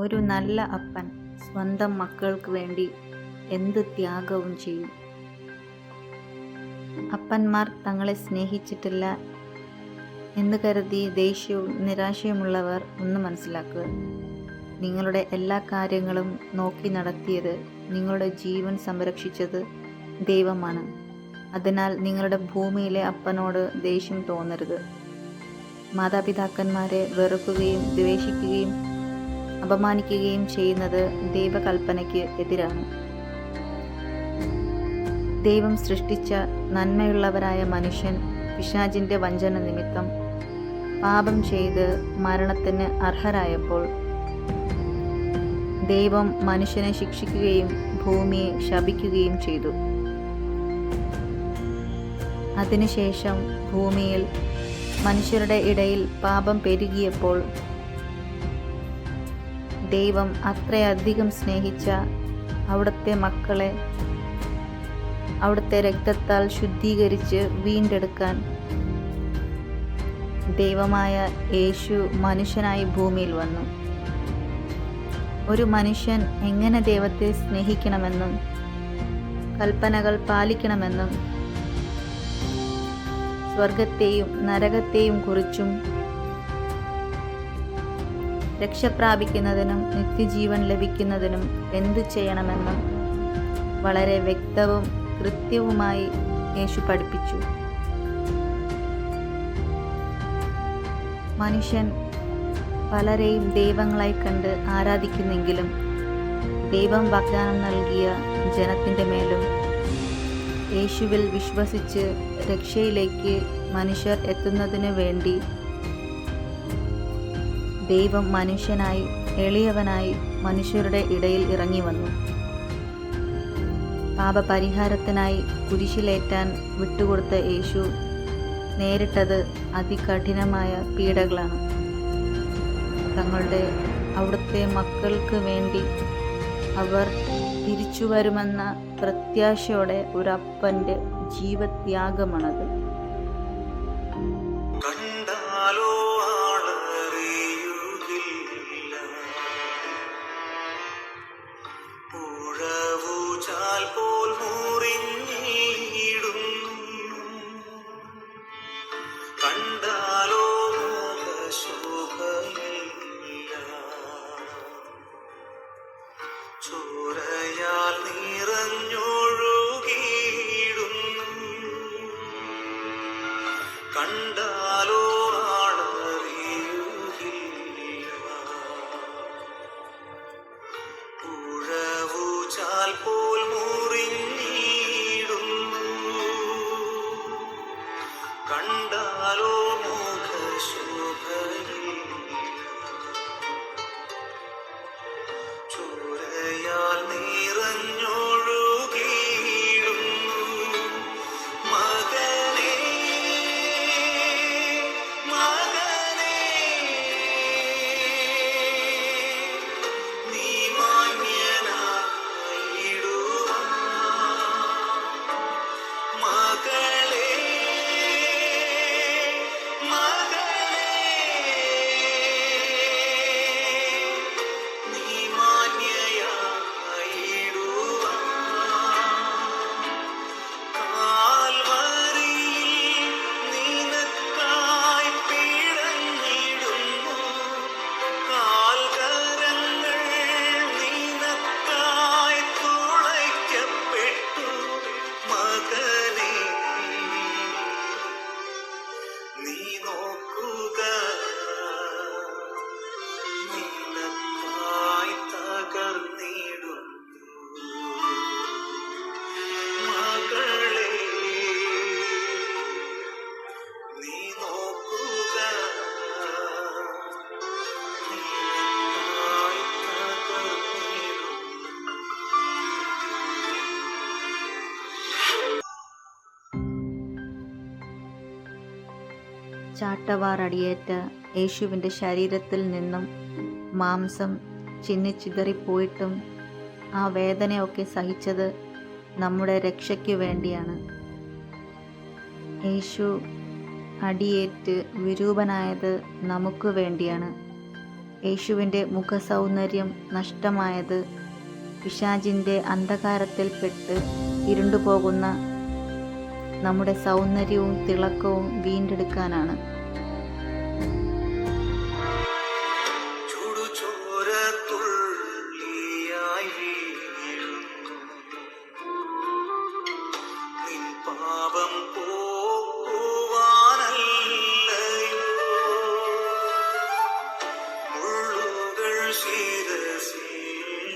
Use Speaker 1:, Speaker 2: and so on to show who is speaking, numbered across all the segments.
Speaker 1: ഒരു നല്ല അപ്പൻ സ്വന്തം മക്കൾക്ക് വേണ്ടി എന്ത് ത്യാഗവും ചെയ്യും. അപ്പന്മാർ തങ്ങളെ സ്നേഹിച്ചിട്ടില്ല എന്ന് കരുതി ദേഷ്യവും നിരാശയുമുള്ളവർ ഒന്ന് മനസ്സിലാക്കുക. നിങ്ങളുടെ എല്ലാ കാര്യങ്ങളും നോക്കി നടത്തിയത്, നിങ്ങളുടെ ജീവൻ സംരക്ഷിച്ചത് ദൈവമാണ്. അതിനാൽ നിങ്ങളുടെ ഭൂമിയിലെ അപ്പനോട് ദേഷ്യം തോന്നരുത്. മാതാപിതാക്കന്മാരെ വെറുക്കുകയും ദ്വേഷിക്കുകയും അപമാനിക്കുകയും ചെയ്യുന്നത് ദൈവകൽപ്പനയ്ക്ക് എതിരാണ്. ദൈവം സൃഷ്ടിച്ച നന്മയുള്ളവരായ മനുഷ്യൻ പിശാചിൻ്റെ വഞ്ചന നിമിത്തം പാപം ചെയ്ത് മരണത്തിന് അർഹരായപ്പോൾ ദൈവം മനുഷ്യനെ ശിക്ഷിക്കുകയും ഭൂമിയെ ശപിക്കുകയും ചെയ്തു. അതിനുശേഷം ഭൂമിയിൽ മനുഷ്യരുടെ ഇടയിൽ പാപം പെരുകിയപ്പോൾ ദൈവം അത്രയധികം സ്നേഹിച്ച അവിടുത്തെ മക്കളെ അവിടുത്തെ രക്തത്താൽ ശുദ്ധീകരിച്ച് വീണ്ടെടുക്കാൻ ദൈവമായ യേശു മനുഷ്യനായി ഭൂമിയിൽ വന്നു. ഒരു മനുഷ്യൻ എങ്ങനെ ദൈവത്തെ സ്നേഹിക്കണമെന്നും കൽപ്പനകൾ പാലിക്കണമെന്നും സ്വർഗത്തെയും നരകത്തെയും കുറിച്ചും രക്ഷ പ്രാപിക്കുന്നതിനും നിത്യജീവൻ ലഭിക്കുന്നതിനും എന്തു ചെയ്യണമെന്നും വളരെ വ്യക്തവും കൃത്യവുമായി യേശു പഠിപ്പിച്ചു. മനുഷ്യൻ പലരെയും ദൈവങ്ങളായി കണ്ട് ആരാധിക്കുന്നെങ്കിലും ദൈവം വാഗ്ദാനം നൽകിയ ജനത്തിൻ്റെ മേലും യേശുവിൽ വിശ്വസിച്ച് രക്ഷയിലേക്ക് മനുഷ്യർ എത്തുന്നതിന് വേണ്ടി ദൈവം മനുഷ്യനായി എളിയവനായി മനുഷ്യരുടെ ഇടയിൽ ഇറങ്ങി വന്നു. പാപപരിഹാരത്തിനായി കുരിശിലേറ്റാൻ വിട്ടുകൊടുത്ത യേശു നേരിട്ടത് അതികഠിനമായ പീഡകളാണ്. തങ്ങളുടെ അവിടുത്തെ മക്കൾക്ക് വേണ്ടി അവർ തിരിച്ചു വരുമെന്ന പ്രത്യാശയോടെ ഒരപ്പൻ്റെ ജീവത്യാഗമാണത്.
Speaker 2: കണ്ടാലോ പുഴവുചാൽ പോൽ മുറിഞ്ഞിടുന്നു, കണ്ടാലോ ശോഭയില്ല, ചോരയാൽ നിറഞ്ഞൊഴുകിയിടുന്നു, കണ്ടാലോ പുഴവുചാൽ പോൽ മുറിഞ്ഞിടുന്നു, കണ്ടാലോ മുഖശോഭയില്ല, ചോരയാൽ നിറഞ്ഞൊഴുകിയിടുന്നു. മകനേ മകനേ നീ മാന്യനായിടുവാൻ, മകളേ മകളേ നീ മാന്യയായിടുവാൻ, കാൽവരിയിൽ നിനക്കായി പിടഞ്ഞിടുന്നു, കാൽകരങ്ങൾ നിനക്കായി തുളയ്ക്കപ്പെട്ടു. മകനേ നീ നോക്കുക, നിനക്കായി തകർന്നിടുന്നു. മകളേ നീ നോക്കുക, നിനക്കായി തകർന്നിടുന്നു.
Speaker 1: ചാട്ടവാറടിയേറ്റ യേശുവിൻ്റെ ശരീരത്തിൽ നിന്നും മാംസം ചിന്നിച്ചിതറിപ്പോയിട്ടും ആ വേദനയൊക്കെ സഹിച്ചത് നമ്മുടെ രക്ഷയ്ക്ക് വേണ്ടിയാണ്. യേശു അടിയേറ്റ് വിരൂപനായത് നമുക്ക് വേണ്ടിയാണ്. യേശുവിൻ്റെ മുഖസൗന്ദര്യം നഷ്ടമായത് പിശാചിൻ്റെ അന്ധകാരത്തിൽപ്പെട്ട് ഇരുണ്ടുപോകുന്ന നമ്മുടെ സൗന്ദര്യവും തിളക്കവും വീണ്ടെടുക്കാനാണ്.
Speaker 2: ചുടുചോരത്തുള്ളിയായി വീഴുന്നു നിൻ പാപം പോക്കുവാനല്ലയോ മുള്ളുകൾ ശിരസിൽ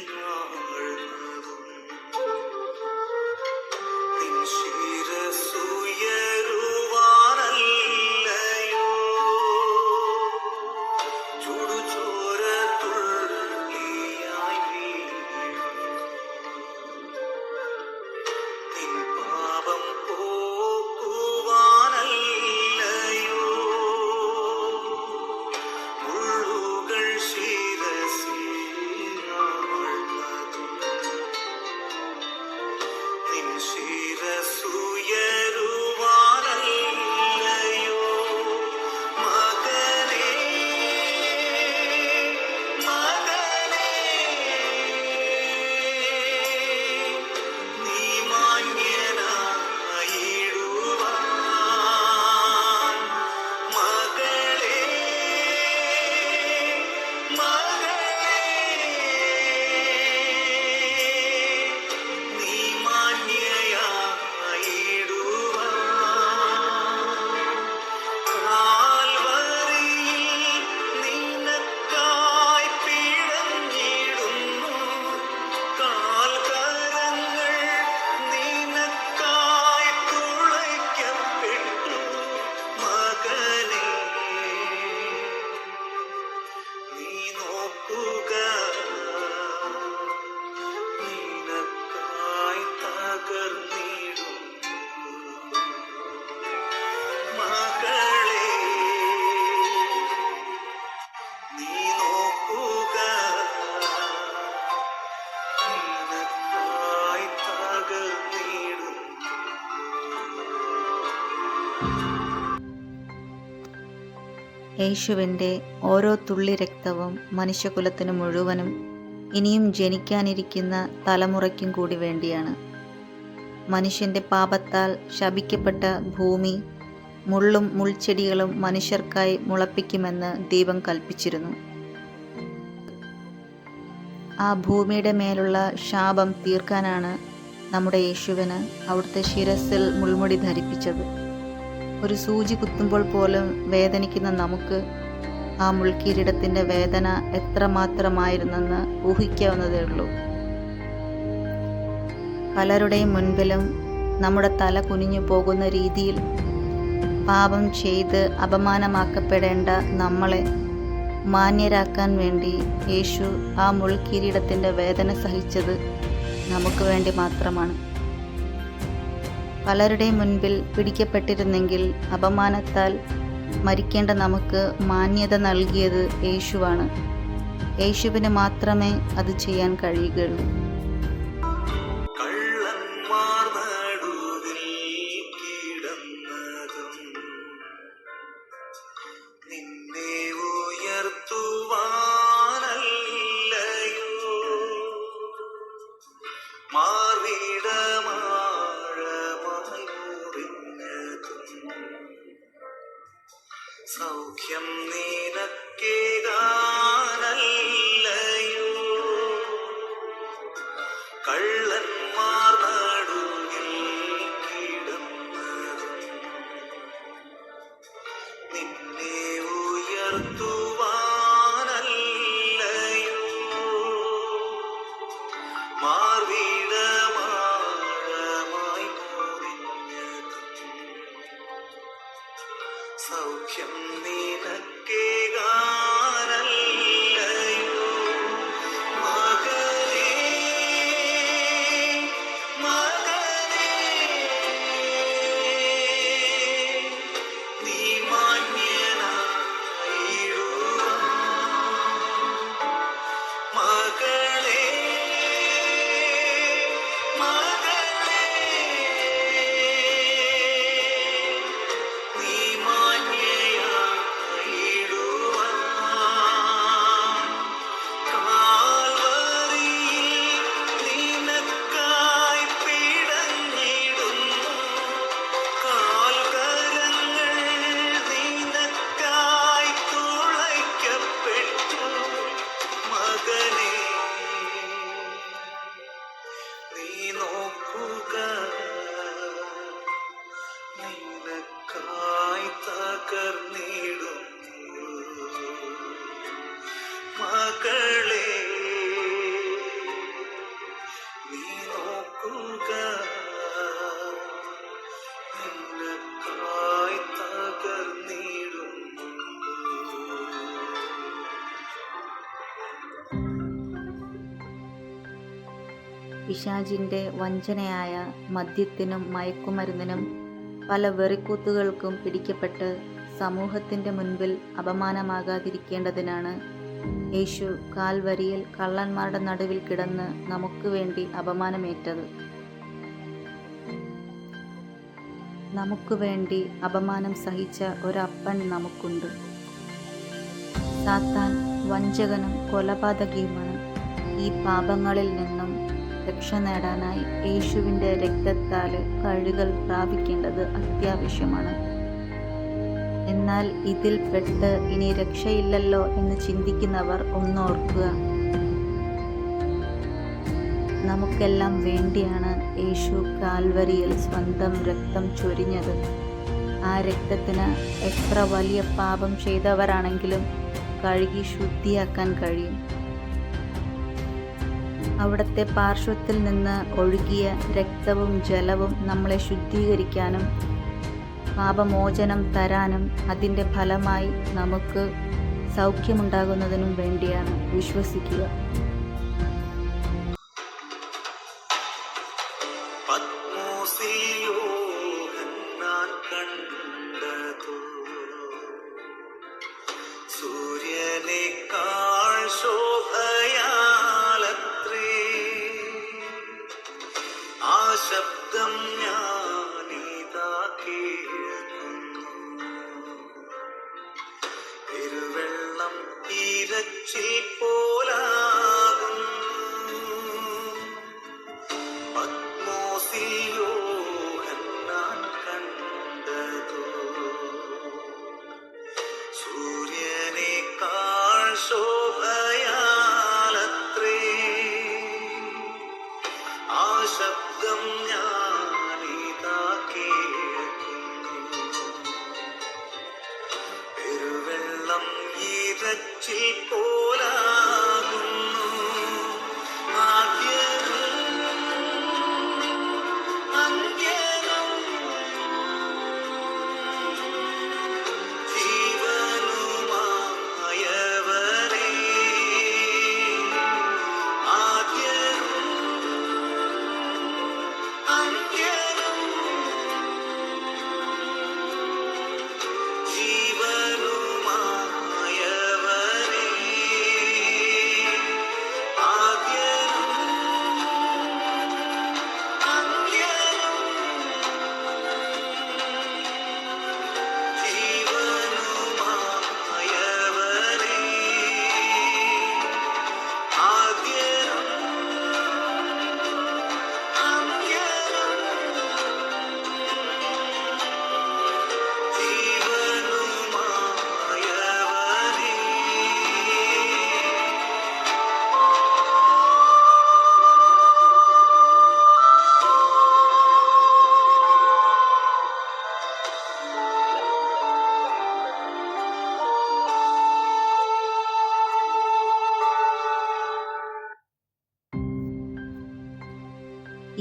Speaker 2: താഴ്ന്നതും നിൻ ശിരസ്സുയരുവാനല്ലയോ ചുടുചോരത്തുള്ളിയായി വീഴുന്നു നിൻ പാപം പോക്കുവാനല്ലയോ മുള്ളുകൾ ശിരസിൽ ആഴ്ന്നതും നിൻ ശിരസ്സുയരുവാനല്ലയോ മകനേ മകനേ നീ മാന്യനായിടുവാൻ മകളേ മകളേ നീ മാന്യയായിടുവാൻ കാൽവരിയിൽ നിനക്കായി പിടഞ്ഞിടുന്നു കാൽക്കരങ്ങൾ നിനക്കായി തുളയ്ക്കപ്പെട്ടു മകനേ നീ നോക്കുക നിനക്കായി തകർന്നിടുന്നു മകളേ നീ നോക്കുക നിനക്കായി തകർന്നിടുന്നു
Speaker 1: യേശുവിൻ്റെ ഓരോ തുള്ളി രക്തവും മനുഷ്യകുലത്തിന് മുഴുവനും ഇനിയും ജനിക്കാനിരിക്കുന്ന തലമുറയ്ക്കും കൂടി വേണ്ടിയാണ്. മനുഷ്യൻ്റെ പാപത്താൽ ശപിക്കപ്പെട്ട ഭൂമി മുള്ളും മുൾച്ചെടികളും മനുഷ്യർക്കായി മുളപ്പിക്കുമെന്ന് ദൈവം കൽപ്പിച്ചിരുന്നു. ആ ഭൂമിയുടെ മേലുള്ള ശാപം തീർക്കാനാണ് നമ്മുടെ യേശുവിന് അവിടുത്തെ ശിരസിൽ മുൾമുടി ധരിപ്പിച്ചത്. ഒരു സൂചി കുത്തുമ്പോൾ പോലും വേദനിക്കുന്ന നമുക്ക് ആ മുൾക്കിരീടത്തിൻ്റെ വേദന എത്രമാത്രമായിരുന്നെന്ന് ഊഹിക്കാവുന്നതേ ഉള്ളൂ. പലരുടെയും മുൻപിലും നമ്മുടെ തല കുനിഞ്ഞു പോകുന്ന രീതിയിൽ പാപം ചെയ്ത് അപമാനമാക്കപ്പെടേണ്ട നമ്മളെ മാന്യരാക്കാൻ വേണ്ടി യേശു ആ മുൾക്കിരീടത്തിൻ്റെ വേദന സഹിച്ചത് നമുക്ക് വേണ്ടി മാത്രമാണ്. പലരുടെയും മുൻപിൽ പിടിക്കപ്പെട്ടിരുന്നെങ്കിൽ അപമാനത്താൽ മരിക്കേണ്ട നമുക്ക് മാന്യത നൽകിയത് യേശുവാണ്. യേശുവിന് മാത്രമേ അത് ചെയ്യാൻ കഴിയുകയുള്ളൂ.
Speaker 2: കള്ളന്മാർ നടുവിൽ കിടന്നതും നിന്നെ ഉയർത്തുവാനല്ലയോ മാർവിടമാഴമായി മുറിഞ്ഞതും സൗഖ്യം നിനക്കേകാനല്ലയോ മകനെ നീ നോക്കുക, നിനക്കായി തകർന്നിടുന്നു. മകളെ നീ നോക്കുക, നിനക്കായി തകർന്നിടുന്നു.
Speaker 1: പിശാചിൻ്റെ വഞ്ചനയായ മദ്യത്തിനും മയക്കുമരുന്നിനും പല വെറിക്കൂത്തുകൾക്കും പിടിക്കപ്പെട്ട് സമൂഹത്തിൻ്റെ മുൻപിൽ അപമാനമാകാതിരിക്കേണ്ടതിനാണ് യേശു കാൽവരിയിൽ കള്ളന്മാരുടെ നടുവിൽ കിടന്ന് നമുക്ക് വേണ്ടി അപമാനമേറ്റത്. നമുക്ക് വേണ്ടി അപമാനം സഹിച്ച ഒരപ്പൻ നമുക്കുണ്ട്. സാത്താൻ വഞ്ചകനും കൊലപാതകിയുമാണ്. ഈ പാപങ്ങളിൽ നിന്നും രക്ഷ നേടാനായി യേശുവിൻ്റെ രക്തത്താൽ കഴുകൽ പ്രാപിക്കേണ്ടത് അത്യാവശ്യമാണ്. എന്നാൽ ഇതിൽ പെട്ട് ഇനി രക്ഷയില്ലല്ലോ എന്ന് ചിന്തിക്കുന്നവർ ഒന്നോർക്കുക. നമുക്കെല്ലാം വേണ്ടിയാണ് യേശു കാൽവരിയിൽ സ്വന്തം രക്തം ചൊരിഞ്ഞത്. ആ രക്തത്തിന് എത്ര വലിയ പാപം ചെയ്തവരാണെങ്കിലും കഴുകി ശുദ്ധിയാക്കാൻ കഴിയും. അവിടുത്തെ പാർശ്വത്തിൽ നിന്ന് ഒഴുകിയ രക്തവും ജലവും നമ്മളെ ശുദ്ധീകരിക്കാനും പാപമോചനം തരാനും അതിൻ്റെ ഫലമായി നമുക്ക് സൗഖ്യമുണ്ടാകുന്നതിനും വേണ്ടിയാണ്. വിശ്വസിക്കുക.
Speaker 2: പത്മോസിൽ യോഹന്നാൻ കണ്ടതു സൂര്യനേക്കാൾ ശോഭയാലത്രേ. ആ ശബ്ദം ഞാനിതാ കേൾക്കുന്നു, പെരുവെള്ളം ഇരച്ചിൽ പോലാകുന്നു. പത്മോസിൽ യോഹന്നാൻ കണ്ടതു സൂര്യനേക്കാൾ ശോഭയാലത്രേ. ആ ശബ്ദം ഞാനിതാ കേൾക്കുന്നു, പെരുവെള്ളം ഇരച്ചിൽ പോലാകുന്നു.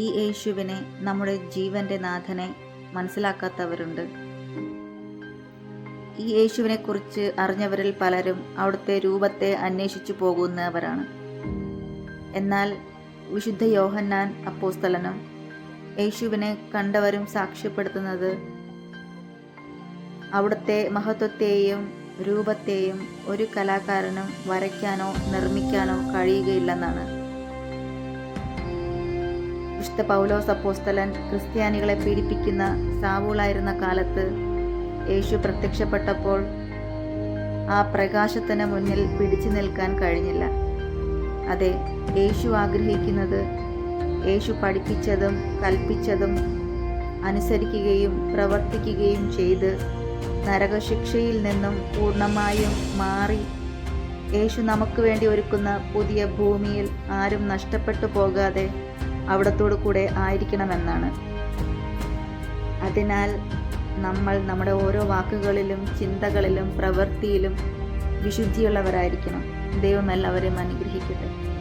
Speaker 1: ഈ യേശുവിനെ, നമ്മുടെ ജീവൻ്റെ നാഥനെ മനസ്സിലാക്കാത്തവരുണ്ട്. ഈ യേശുവിനെ കുറിച്ച് അറിഞ്ഞവരിൽ പലരും അവിടുത്തെ രൂപത്തെ അന്വേഷിച്ചു പോകുന്നവരാണ്. എന്നാൽ വിശുദ്ധ യോഹന്നാൻ അപ്പോസ്തലനും യേശുവിനെ കണ്ടവരും സാക്ഷ്യപ്പെടുത്തുന്നത് അവിടുത്തെ മഹത്വത്തെയും രൂപത്തെയും ഒരു കലാകാരനും വരയ്ക്കാനോ നിർമ്മിക്കാനോ കഴിയുകയില്ലെന്നാണ്. വിശുദ്ധ പൗലോസ് അപ്പോസ്തലൻ ക്രിസ്ത്യാനികളെ പീഡിപ്പിക്കുന്ന സാവൂളായിരുന്ന കാലത്ത് യേശു പ്രത്യക്ഷപ്പെട്ടപ്പോൾ ആ പ്രകാശത്തിന് മുന്നിൽ പിടിച്ചു നിൽക്കാൻ കഴിഞ്ഞില്ല. അതെ, യേശു ആഗ്രഹിക്കുന്നത് യേശു പഠിപ്പിച്ചതും കൽപ്പിച്ചതും അനുസരിക്കുകയും പ്രവർത്തിക്കുകയും ചെയ്ത് നരകശിക്ഷയിൽ നിന്നും പൂർണ്ണമായും മാറി യേശു നമുക്ക് വേണ്ടി ഒരുക്കുന്ന പുതിയ ഭൂമിയിൽ ആരും നഷ്ടപ്പെട്ടു പോകാതെ അവിടത്തോടു കൂടെ ആയിരിക്കണമെന്നാണ്. അതിനാൽ നമ്മൾ നമ്മുടെ ഓരോ വാക്കുകളിലും ചിന്തകളിലും പ്രവൃത്തിയിലും വിശുദ്ധിയുള്ളവരായിരിക്കണം. ദൈവം എല്ലാവരെയും അനുഗ്രഹിക്കട്ടെ.